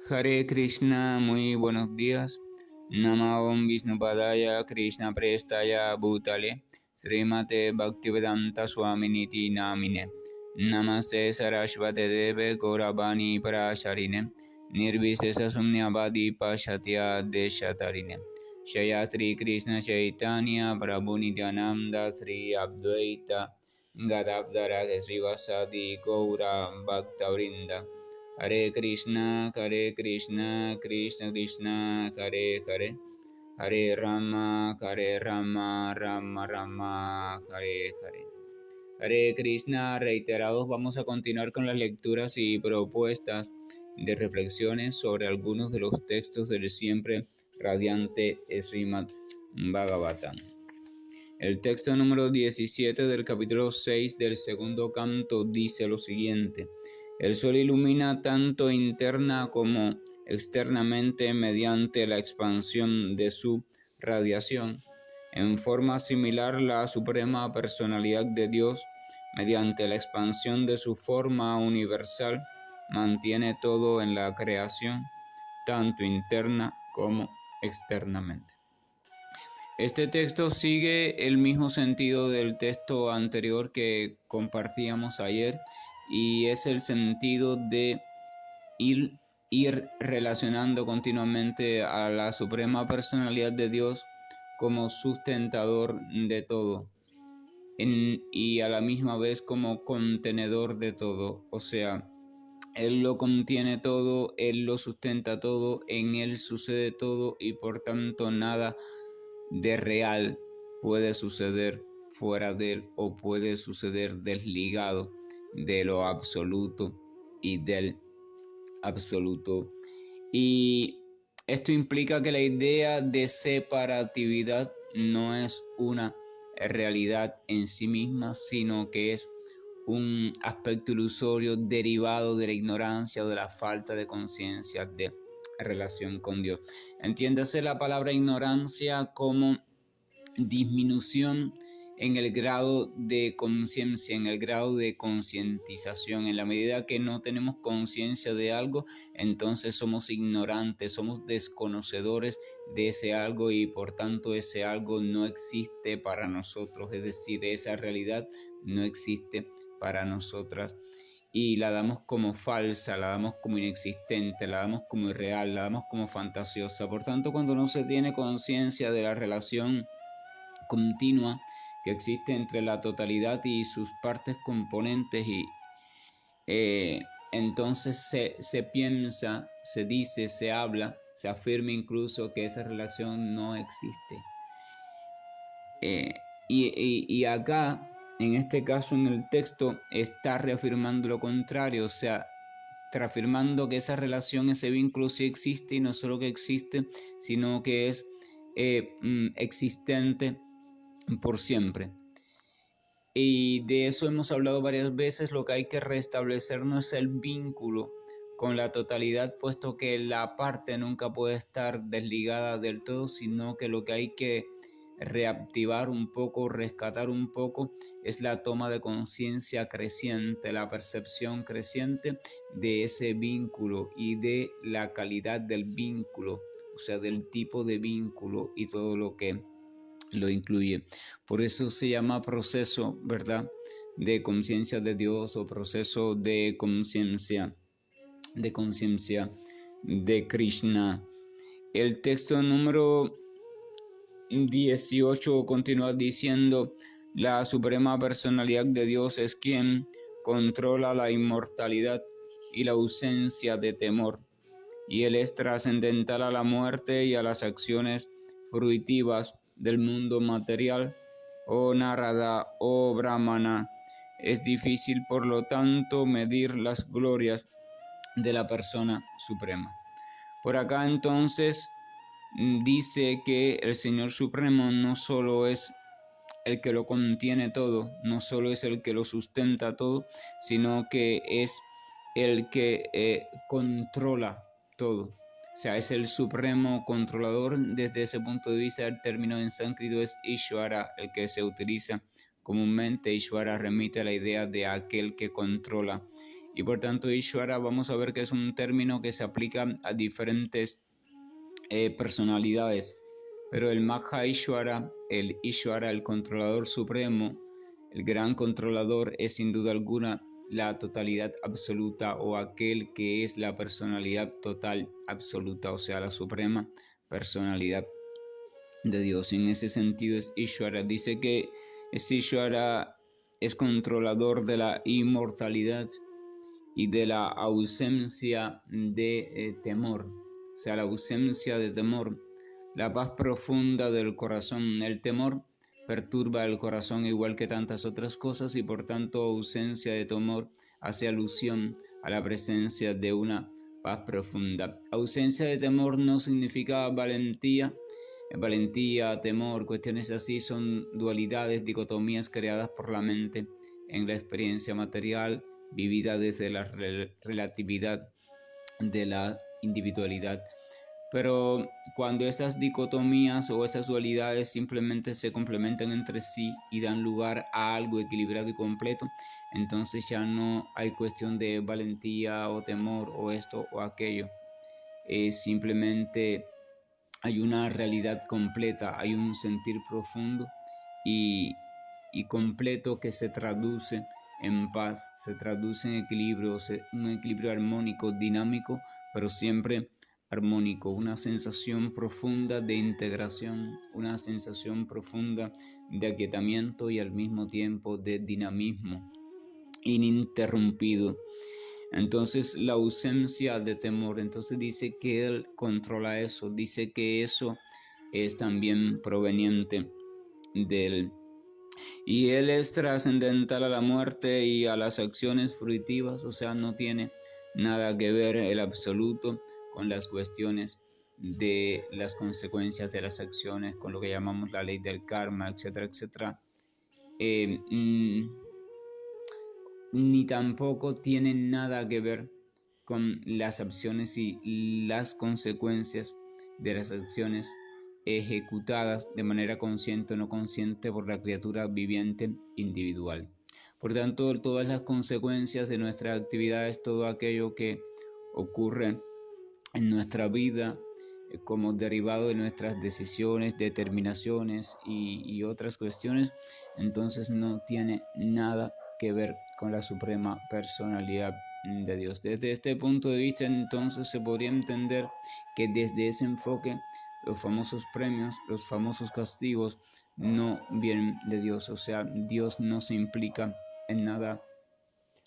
Hare Krishna, muy buenos días. Namavam Vishnupadaya Krishna Prestaya Bhutale Srimate Bhaktivedanta Swaminiti Namine Namaste Sarasvate Deve Gauravani Parasharine Nirvisesa Sumnyavadi Pashatya Deshatarine Shayatri Krishna Chaitanya Prabhu Nityananda Sri Abdvaita Gadavdara Srivasadi Gaura Bhaktavrinda Hare Krishna, Krishna Krishna, Hare, Hare Rama, Rama Rama, Hare. Hare Krishna, reiterados, vamos a continuar con las lecturas y propuestas de reflexiones sobre algunos de los textos del siempre radiante Srimad Bhagavatam. El texto número 17 del capítulo 6 del segundo canto dice lo siguiente: el sol ilumina tanto interna como externamente mediante la expansión de su radiación. En forma similar, la suprema personalidad de Dios, mediante la expansión de su forma universal, mantiene todo en la creación, tanto interna como externamente. Este texto sigue el mismo sentido del texto anterior que compartíamos ayer, y es el sentido de ir relacionando continuamente a la suprema personalidad de Dios como sustentador de todo y a la misma vez como contenedor de todo. O sea, Él lo contiene todo, Él lo sustenta todo, en Él sucede todo y por tanto nada de real puede suceder fuera de él o puede suceder desligado de lo absoluto y del absoluto. Y esto implica que la idea de separatividad no es una realidad en sí misma, sino que es un aspecto ilusorio derivado de la ignorancia o de la falta de conciencia de relación con Dios. Entiéndase la palabra ignorancia como disminución en el grado de conciencia, en el grado de concientización. En la medida que no tenemos conciencia de algo, entonces somos ignorantes, somos desconocedores de ese algo y por tanto ese algo no existe para nosotros, es decir, esa realidad no existe para nosotras y la damos como falsa, la damos como inexistente, la damos como irreal, la damos como fantasiosa. Por tanto, cuando no se tiene conciencia de la relación continua que existe entre la totalidad y sus partes componentes y entonces se piensa, se dice, se habla, se afirma incluso que esa relación no existe. Y acá, en este caso, en el texto, está reafirmando lo contrario, o sea, reafirmando que esa relación, ese vínculo sí existe y no solo que existe, sino que es existente por siempre. Y de eso hemos hablado varias veces. Lo que hay que restablecer no es el vínculo con la totalidad, puesto que la parte nunca puede estar desligada del todo, sino que lo que hay que reactivar un poco, rescatar un poco, es la toma de conciencia creciente, la percepción creciente de ese vínculo y de la calidad del vínculo, o sea, del tipo de vínculo y todo lo que lo incluye. Por eso se llama proceso, ¿verdad?, de conciencia de Dios o proceso de conciencia de Krishna. El texto número 18 continúa diciendo: la suprema personalidad de Dios es quien controla la inmortalidad y la ausencia de temor, y Él es trascendental a la muerte y a las acciones fruitivas del mundo material. Oh Narada, oh Brahmana, es difícil por lo tanto medir las glorias de la persona suprema. Por acá entonces dice que el Señor Supremo no solo es el que lo contiene todo, no solo es el que lo sustenta todo, sino que es el que controla todo. O sea, es el supremo controlador. Desde ese punto de vista, el término en sánscrito es Ishvara, el que se utiliza comúnmente. Ishvara remite a la idea de aquel que controla. Y por tanto Ishvara vamos a ver que es un término que se aplica a diferentes personalidades. Pero el Maha Ishvara, el controlador supremo, el gran controlador, es sin duda alguna la totalidad absoluta, o aquel que es la personalidad total absoluta, o sea, la suprema personalidad de Dios. En ese sentido es Ishvara. Dice que Ishvara es controlador de la inmortalidad y de la ausencia de temor, o sea, la ausencia de temor, la paz profunda del corazón. El temor perturba el corazón igual que tantas otras cosas, y por tanto ausencia de temor hace alusión a la presencia de una paz profunda. Ausencia de temor no significa valentía. Valentía, temor, cuestiones así son dualidades, dicotomías creadas por la mente en la experiencia material, vivida desde la relatividad de la individualidad. Pero cuando estas dicotomías o estas dualidades simplemente se complementan entre sí y dan lugar a algo equilibrado y completo, entonces ya no hay cuestión de valentía o temor o esto o aquello. Simplemente hay una realidad completa, hay un sentir profundo y completo que se traduce en paz, se traduce en equilibrio, un equilibrio armónico, dinámico, pero siempre armónico, una sensación profunda de integración, una sensación profunda de aquietamiento y al mismo tiempo de dinamismo ininterrumpido. Entonces la ausencia de temor, entonces dice que Él controla eso, dice que eso es también proveniente de Él. Y Él es trascendental a la muerte y a las acciones fruitivas, o sea, no tiene nada que ver el absoluto con las cuestiones de las consecuencias de las acciones, con lo que llamamos la ley del karma, etcétera, etcétera. Ni tampoco tiene nada que ver con las acciones y las consecuencias de las acciones ejecutadas de manera consciente o no consciente por la criatura viviente individual. Por tanto, todas las consecuencias de nuestras actividades, todo aquello que ocurre en nuestra vida como derivado de nuestras decisiones, determinaciones y otras cuestiones, entonces no tiene nada que ver con la suprema personalidad de Dios. Desde este punto de vista, entonces se podría entender que desde ese enfoque los famosos premios, los famosos castigos no vienen de Dios, o sea, Dios no se implica en nada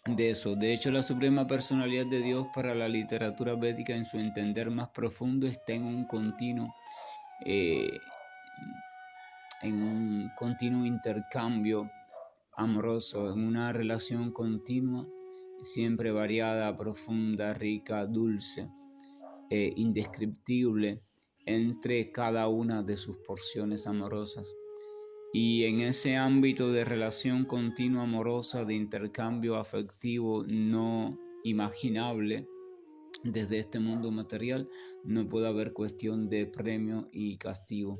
de eso. De hecho, la suprema personalidad de Dios para la literatura védica, en su entender más profundo, está en un continuo intercambio amoroso, en una relación continua, siempre variada, profunda, rica, dulce, indescriptible entre cada una de sus porciones amorosas. Y en ese ámbito de relación continua amorosa, de intercambio afectivo no imaginable desde este mundo material, no puede haber cuestión de premio y castigo.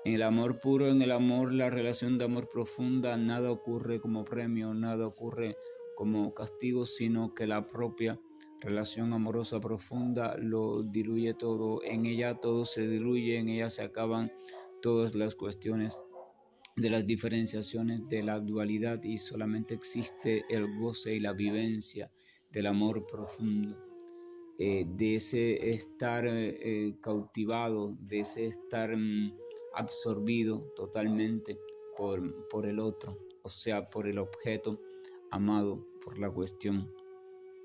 En el amor puro, en el amor, la relación de amor profunda, nada ocurre como premio, nada ocurre como castigo, sino que la propia relación amorosa profunda lo diluye todo. En ella todo se diluye, en ella se acaban todas las cuestiones de las diferenciaciones de la dualidad, y solamente existe el goce y la vivencia del amor profundo, de ese estar cautivado, de ese estar absorbido totalmente por el otro, o sea, por el objeto amado, por la cuestión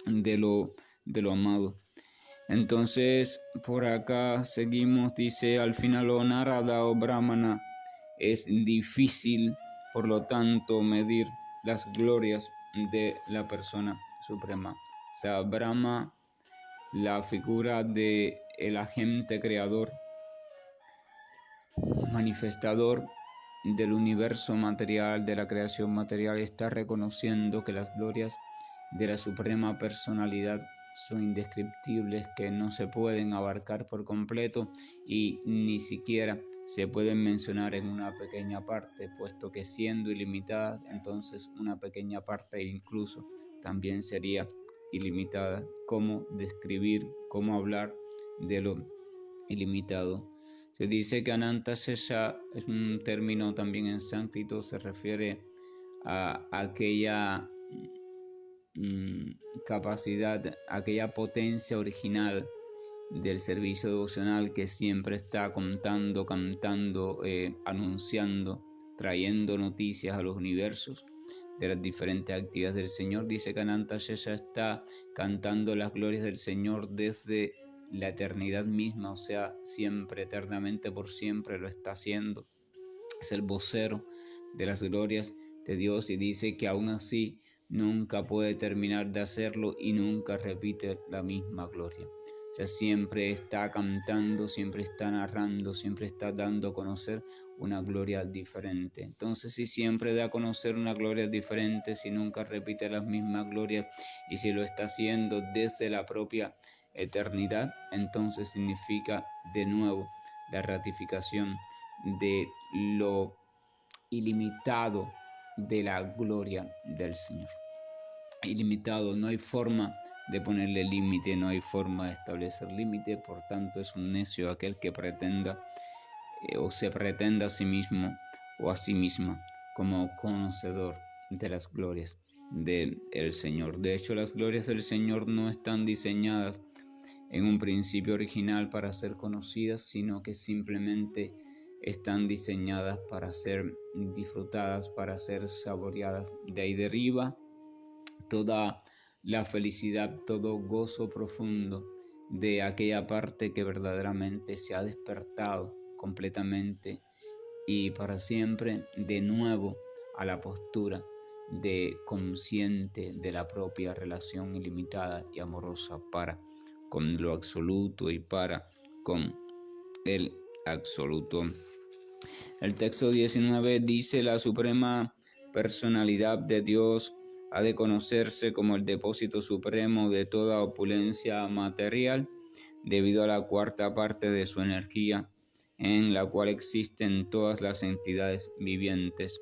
de lo amado. Entonces, por acá seguimos, dice, al final o Narada o Brahmana, es difícil, por lo tanto, medir las glorias de la persona suprema. O sea, Brahma, la figura de el agente creador, manifestador del universo material, de la creación material, está reconociendo que las glorias de la suprema personalidad son indescriptibles, que no se pueden abarcar por completo y ni siquiera se pueden mencionar en una pequeña parte, puesto que siendo ilimitadas, entonces una pequeña parte incluso también sería ilimitada. Cómo describir, cómo hablar de lo ilimitado. Se dice que Ananta Shesha es un término también en sánscrito, se refiere a aquella capacidad, aquella potencia original del servicio devocional que siempre está contando, cantando, anunciando, trayendo noticias a los universos de las diferentes actividades del Señor. Dice que Ananta Shesha está cantando las glorias del Señor desde la eternidad misma, o sea, siempre, eternamente, por siempre lo está haciendo. Es el vocero de las glorias de Dios y dice que aún así nunca puede terminar de hacerlo y nunca repite la misma gloria. O sea, siempre está cantando, siempre está narrando, siempre está dando a conocer una gloria diferente. Entonces, si siempre da a conocer una gloria diferente, si nunca repite las mismas glorias y si lo está haciendo desde la propia eternidad, entonces significa de nuevo la ratificación de lo ilimitado de la gloria del Señor. Ilimitado, no hay forma de ponerle límite, no hay forma de establecer límite, por tanto es un necio aquel que pretenda o se pretenda a sí mismo o a sí misma como conocedor de las glorias del Señor. De hecho, las glorias del Señor no están diseñadas en un principio original para ser conocidas, sino que simplemente están diseñadas para ser disfrutadas, para ser saboreadas. De ahí deriva toda la felicidad, todo gozo profundo de aquella parte que verdaderamente se ha despertado completamente y para siempre de nuevo a la postura de consciente de la propia relación ilimitada y amorosa para con lo absoluto y para con el absoluto. El texto 19 dice: la suprema personalidad de Dios ha de conocerse como el depósito supremo de toda opulencia material, debido a la cuarta parte de su energía, en la cual existen todas las entidades vivientes.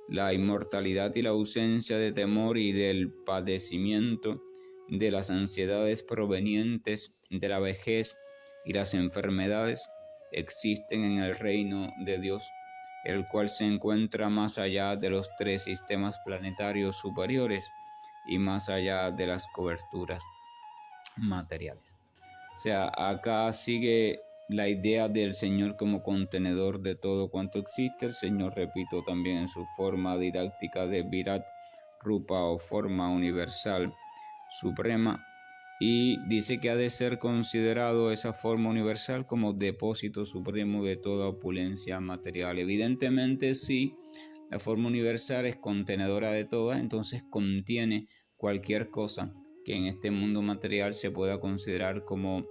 La inmortalidad y la ausencia de temor y del padecimiento, de las ansiedades provenientes de la vejez y las enfermedades, existen en el reino de Dios, el cual se encuentra más allá de los 3 sistemas planetarios superiores y más allá de las coberturas materiales. O sea, acá sigue la idea del Señor como contenedor de todo cuanto existe. El Señor, repito, también en su forma didáctica de Virat Rupa o forma universal suprema, y dice que ha de ser considerado esa forma universal como depósito supremo de toda opulencia material. Evidentemente, si la forma universal es contenedora de toda, entonces contiene cualquier cosa que en este mundo material se pueda considerar como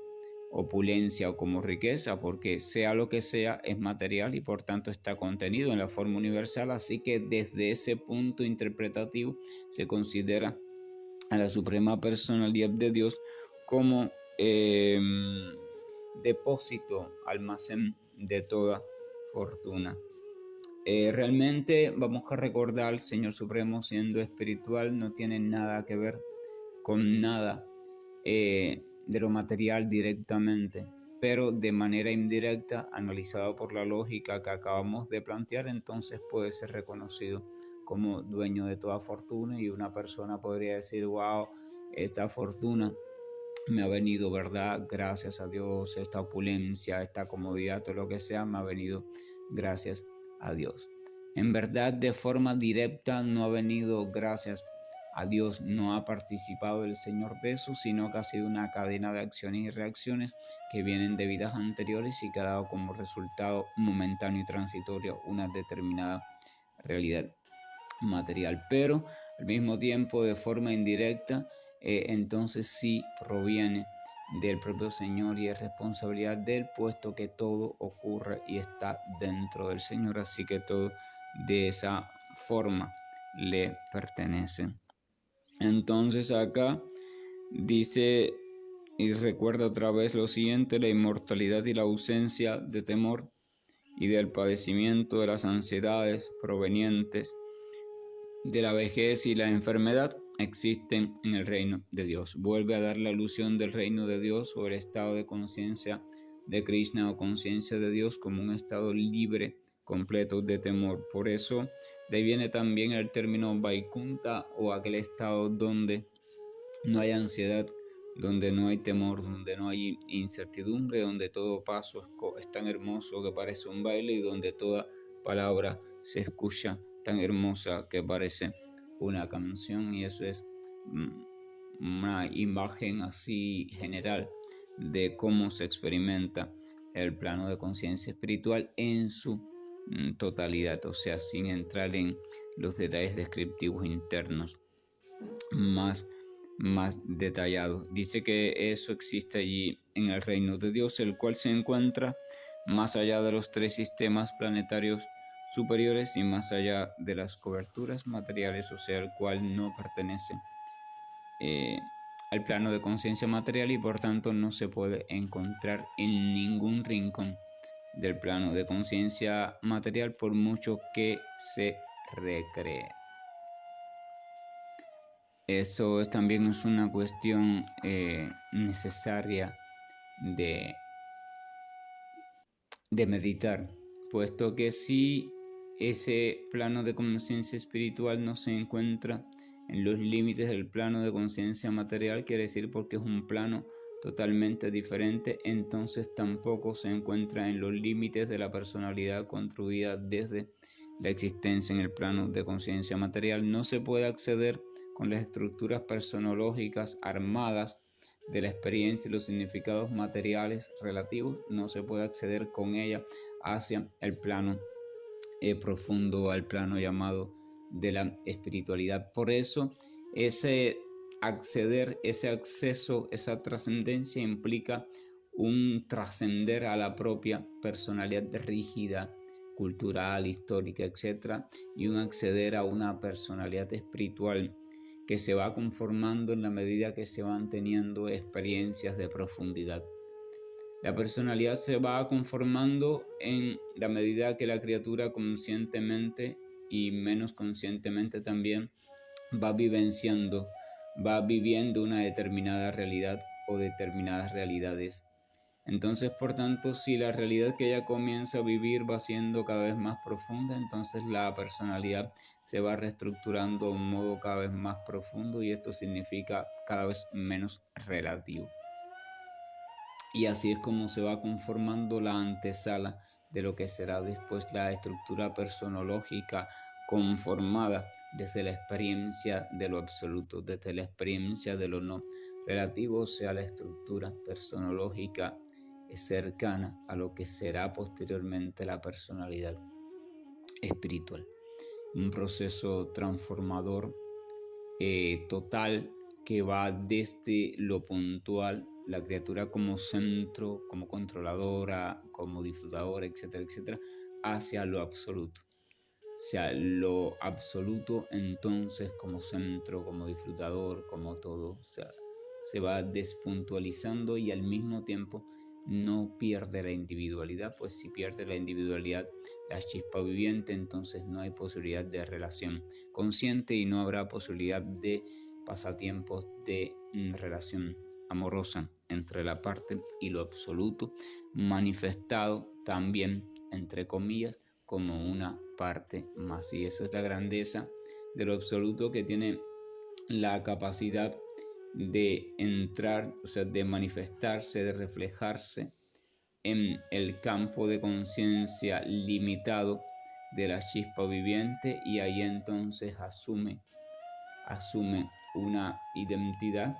opulencia o como riqueza, porque sea lo que sea es material y por tanto está contenido en la forma universal. Así que desde ese punto interpretativo se considera a la suprema personalidad de Dios como depósito, almacén de toda fortuna. Realmente vamos a recordar, el Señor Supremo, siendo espiritual, no tiene nada que ver con nada de lo material directamente, pero de manera indirecta, analizado por la lógica que acabamos de plantear, entonces puede ser reconocido como dueño de toda fortuna, y una persona podría decir: wow, esta fortuna me ha venido, ¿verdad? Gracias a Dios. Esta opulencia, esta comodidad, todo lo que sea, me ha venido gracias a Dios. En verdad, de forma directa no ha venido gracias a Dios, no ha participado el Señor de eso, sino que ha sido una cadena de acciones y reacciones que vienen de vidas anteriores y que ha dado como resultado momentáneo y transitorio una determinada realidad material, pero al mismo tiempo de forma indirecta, entonces sí proviene del propio Señor y es responsabilidad de él, puesto que todo ocurre y está dentro del Señor, así que todo de esa forma le pertenece. Entonces acá dice y recuerda otra vez lo siguiente: la inmortalidad y la ausencia de temor y del padecimiento, de las ansiedades provenientes de la vejez y la enfermedad, existen en el reino de Dios. Vuelve a dar la alusión del reino de Dios o el estado de conciencia de Krishna o conciencia de Dios como un estado libre, completo de temor. Por eso de ahí viene también el término Vaikunta, o aquel estado donde no hay ansiedad, donde no hay temor, donde no hay incertidumbre, donde todo paso es tan hermoso que parece un baile y donde toda palabra se escucha tan hermosa que parece una canción. Y eso es una imagen así general de cómo se experimenta el plano de conciencia espiritual en su totalidad, o sea, sin entrar en los detalles descriptivos internos más detallados. Dice que eso existe allí en el reino de Dios, el cual se encuentra más allá de los 3 sistemas planetarios superiores y más allá de las coberturas materiales, o sea, el cual no pertenece al plano de conciencia material y por tanto no se puede encontrar en ningún rincón del plano de conciencia material por mucho que se recree. Eso también es una cuestión necesaria de meditar, puesto que si ese plano de conciencia espiritual no se encuentra en los límites del plano de conciencia material, quiere decir porque es un plano totalmente diferente, entonces tampoco se encuentra en los límites de la personalidad construida desde la existencia en el plano de conciencia material. No se puede acceder con las estructuras personológicas armadas de la experiencia y los significados materiales relativos, no se puede acceder con ella hacia el plano profundo, al plano llamado de la espiritualidad. Por eso ese acceder, ese acceso, esa trascendencia implica un trascender a la propia personalidad rígida, cultural, histórica, etc., y un acceder a una personalidad espiritual que se va conformando en la medida que se van teniendo experiencias de profundidad. La personalidad se va conformando en la medida que la criatura conscientemente y menos conscientemente también va vivenciando, va viviendo una determinada realidad o determinadas realidades. Entonces, por tanto, si la realidad que ella comienza a vivir va siendo cada vez más profunda, entonces la personalidad se va reestructurando de un modo cada vez más profundo y esto significa cada vez menos relativo. Y así es como se va conformando la antesala de lo que será después la estructura personológica conformada desde la experiencia de lo absoluto, desde la experiencia de lo no relativo, o sea, la estructura personológica cercana a lo que será posteriormente la personalidad espiritual. Un proceso transformador total que va desde lo puntual, la criatura como centro, como controladora, como disfrutadora, etcétera, etcétera, hacia lo absoluto. O sea, lo absoluto entonces como centro, como disfrutador, como todo. O sea, se va despuntualizando y al mismo tiempo no pierde la individualidad, pues si pierde la individualidad, la chispa viviente, entonces no hay posibilidad de relación consciente y no habrá posibilidad de pasatiempos de relación amorosa entre la parte y lo absoluto, manifestado también, entre comillas, como una parte más. Y esa es la grandeza de lo absoluto, que tiene la capacidad de entrar, o sea, de manifestarse, de reflejarse en el campo de conciencia limitado de la chispa viviente, y ahí entonces asume una identidad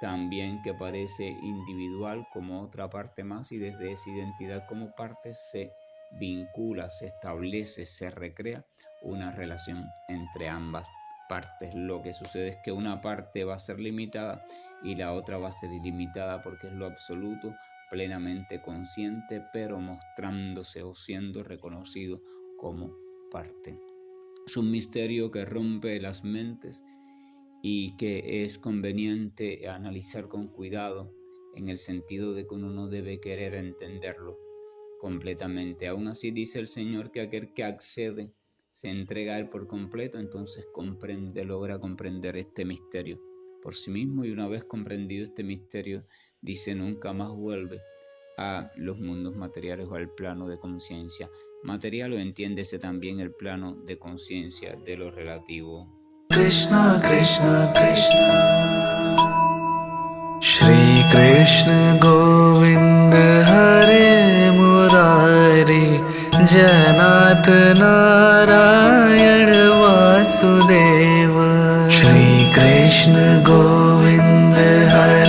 también que parece individual como otra parte más, y desde esa identidad como parte se vincula, se establece, se recrea una relación entre ambas partes. Lo que sucede es que una parte va a ser limitada y la otra va a ser ilimitada porque es lo absoluto, plenamente consciente, pero mostrándose o siendo reconocido como parte. Es un misterio que rompe las mentes y que es conveniente analizar con cuidado, en el sentido de que uno no debe querer entenderlo completamente. Aún así dice el Señor que aquel que accede se entrega a Él por completo, entonces logra comprender este misterio por sí mismo, y una vez comprendido este misterio, dice, nunca más vuelve a los mundos materiales o al plano de conciencia material, o entiéndese también el plano de conciencia de lo relativo. Krishna Krishna Krishna Shri Krishna Govind Hare Murari Janat Narayan Vasudeva Shri Krishna Govind Hare